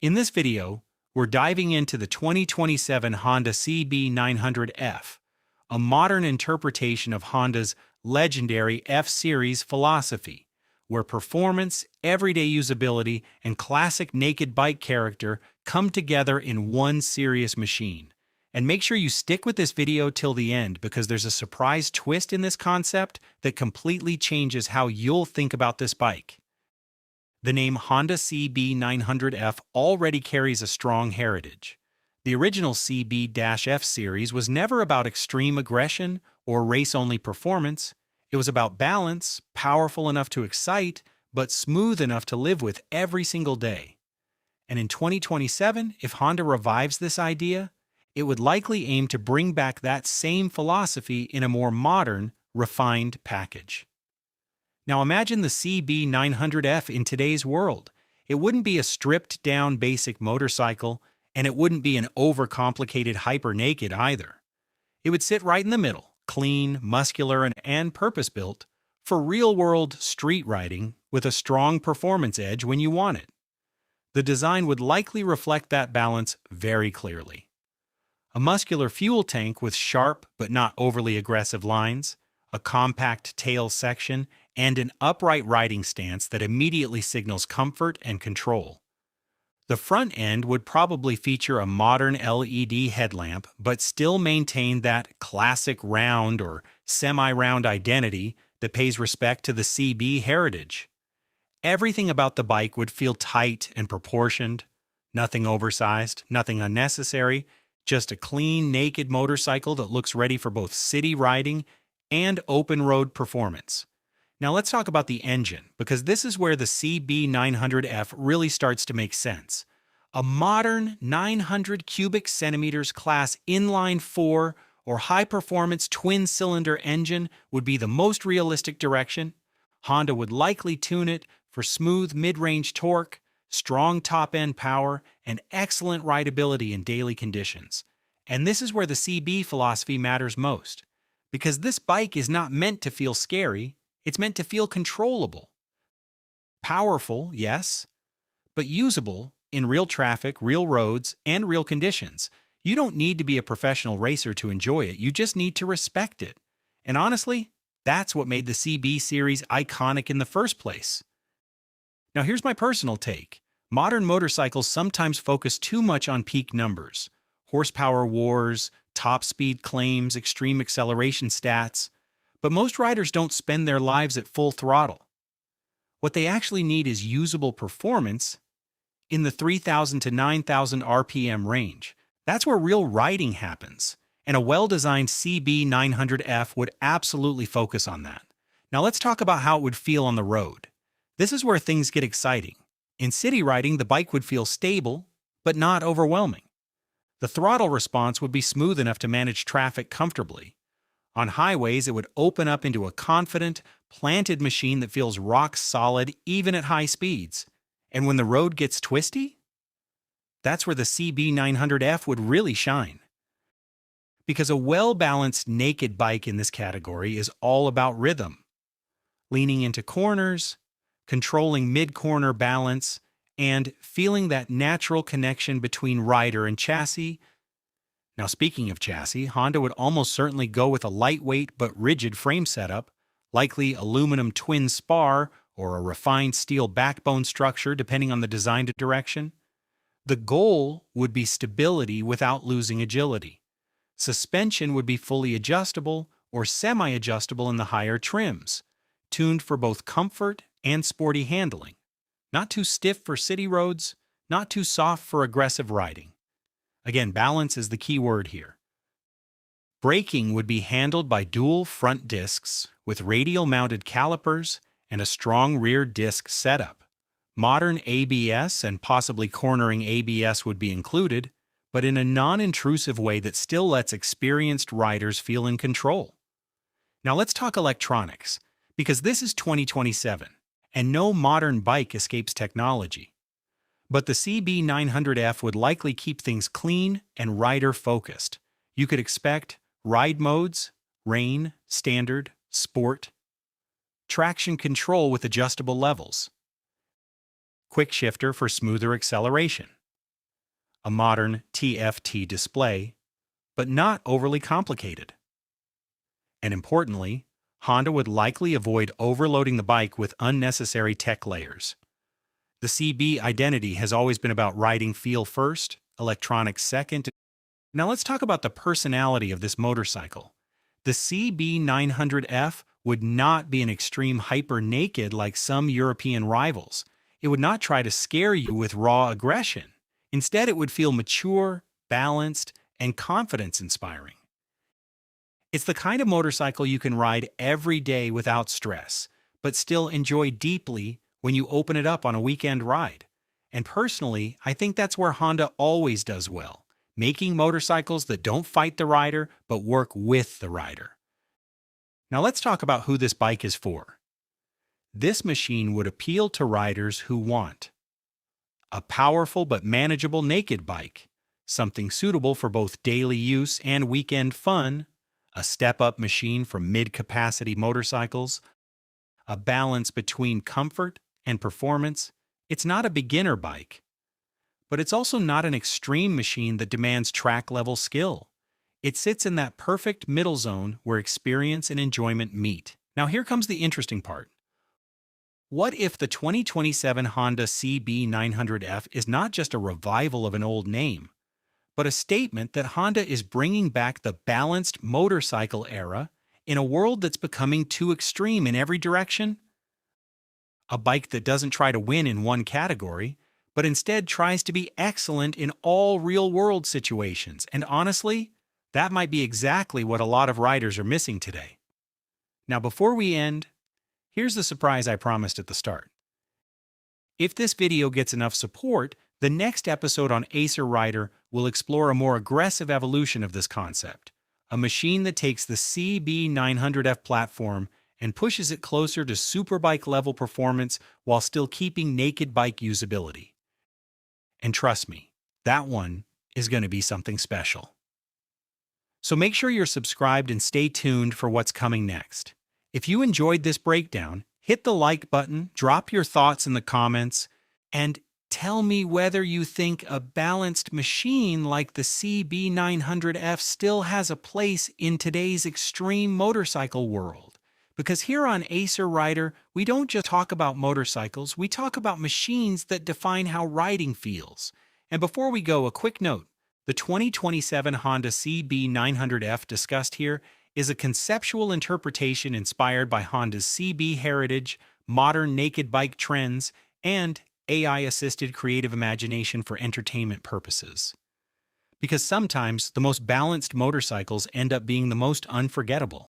In this video, we're diving into the 2027 Honda CB900F, a modern interpretation of Honda's legendary F-Series philosophy, where performance, everyday usability, and classic naked bike character come together in one serious machine. And make sure you stick with this video till the end because there's a surprise twist in this concept that completely changes how you'll think about this bike. The name Honda CB900F already carries a strong heritage. The original CB-F series was never about extreme aggression or race-only performance. It was about balance, powerful enough to excite, but smooth enough to live with every single day. And in 2027, if Honda revives this idea, it would likely aim to bring back that same philosophy in a more modern, refined package. Now imagine the CB900F in today's world. It wouldn't be a stripped-down basic motorcycle, and it wouldn't be an overcomplicated hyper-naked either. It would sit right in the middle, clean, muscular, and purpose-built for real-world street riding with a strong performance edge when you want it. The design would likely reflect that balance very clearly. A muscular fuel tank with sharp but not overly aggressive lines, a compact tail section, and an upright riding stance that immediately signals comfort and control. The front end would probably feature a modern LED headlamp, but still maintain that classic round or semi-round identity that pays respect to the CB heritage. Everything about the bike would feel tight and proportioned, nothing oversized, nothing unnecessary, just a clean, naked motorcycle that looks ready for both city riding and open-road performance. Now let's talk about the engine, because this is where the CB900F really starts to make sense. A modern 900 cubic centimeters class inline-4 or high-performance twin-cylinder engine would be the most realistic direction. Honda would likely tune it for smooth mid-range torque, strong top-end power, and excellent rideability in daily conditions. And this is where the CB philosophy matters most, because this bike is not meant to feel scary, it's meant to feel controllable. Powerful, yes, but usable in real traffic, real roads, and real conditions. You don't need to be a professional racer to enjoy it, you just need to respect it. And honestly, that's what made the CB series iconic in the first place. Now here's my personal take. Modern motorcycles sometimes focus too much on peak numbers. Horsepower wars, top speed claims, extreme acceleration stats. But most riders don't spend their lives at full throttle. What they actually need is usable performance in the 3,000 to 9,000 RPM range. That's where real riding happens, and a well-designed CB900F would absolutely focus on that. Now let's talk about how it would feel on the road. This is where things get exciting. In city riding, the bike would feel stable, but not overwhelming. The throttle response would be smooth enough to manage traffic comfortably. On highways, it would open up into a confident, planted machine that feels rock solid even at high speeds. And when the road gets twisty, that's where the CB900F would really shine. Because a well-balanced naked bike in this category is all about rhythm. Leaning into corners, controlling mid-corner balance, and feeling that natural connection between rider and chassis. Now speaking of chassis, Honda would almost certainly go with a lightweight but rigid frame setup, likely aluminum twin spar or a refined steel backbone structure depending on the design direction. The goal would be stability without losing agility. Suspension would be fully adjustable or semi-adjustable in the higher trims, tuned for both comfort and sporty handling. Not too stiff for city roads, not too soft for aggressive riding. Again, balance is the key word here. Braking would be handled by dual front discs with radial-mounted calipers and a strong rear disc setup. Modern ABS and possibly cornering ABS would be included, but in a non-intrusive way that still lets experienced riders feel in control. Now let's talk electronics, because this is 2027. And no modern bike escapes technology. But the CB900F would likely keep things clean and rider-focused. You could expect ride modes, rain, standard, sport, traction control with adjustable levels, quick shifter for smoother acceleration, a modern TFT display, but not overly complicated. And importantly, Honda would likely avoid overloading the bike with unnecessary tech layers. The CB identity has always been about riding feel first, electronics second. Now let's talk about the personality of this motorcycle. The CB900F would not be an extreme hyper naked like some European rivals. It would not try to scare you with raw aggression. Instead, it would feel mature, balanced, and confidence-inspiring. It's the kind of motorcycle you can ride every day without stress, but still enjoy deeply when you open it up on a weekend ride. And personally, I think that's where Honda always does well, making motorcycles that don't fight the rider, but work with the rider. Now let's talk about who this bike is for. This machine would appeal to riders who want a powerful but manageable naked bike, something suitable for both daily use and weekend fun, a step-up machine for mid-capacity motorcycles, a balance between comfort and performance. It's not a beginner bike, but it's also not an extreme machine that demands track-level skill. It sits in that perfect middle zone where experience and enjoyment meet. Now here comes the interesting part. What if the 2027 Honda CB900F is not just a revival of an old name, but a statement that Honda is bringing back the balanced motorcycle era in a world that's becoming too extreme in every direction? A bike that doesn't try to win in one category, but instead tries to be excellent in all real-world situations. And honestly, that might be exactly what a lot of riders are missing today. Now, before we end, here's the surprise I promised at the start. If this video gets enough support, the next episode on Acer Rider will explore a more aggressive evolution of this concept, a machine that takes the CB900F platform and pushes it closer to superbike-level performance while still keeping naked bike usability. And trust me, that one is going to be something special. So make sure you're subscribed and stay tuned for what's coming next. If you enjoyed this breakdown, hit the like button, drop your thoughts in the comments, and tell me whether you think a balanced machine like the CB900F still has a place in today's extreme motorcycle world. Because here on Acer Rider, we don't just talk about motorcycles, we talk about machines that define how riding feels. And before we go, a quick note. The 2027 Honda CB900F discussed here is a conceptual interpretation inspired by Honda's CB heritage, modern naked bike trends, and AI-assisted creative imagination for entertainment purposes. Because sometimes the most balanced motorcycles end up being the most unforgettable.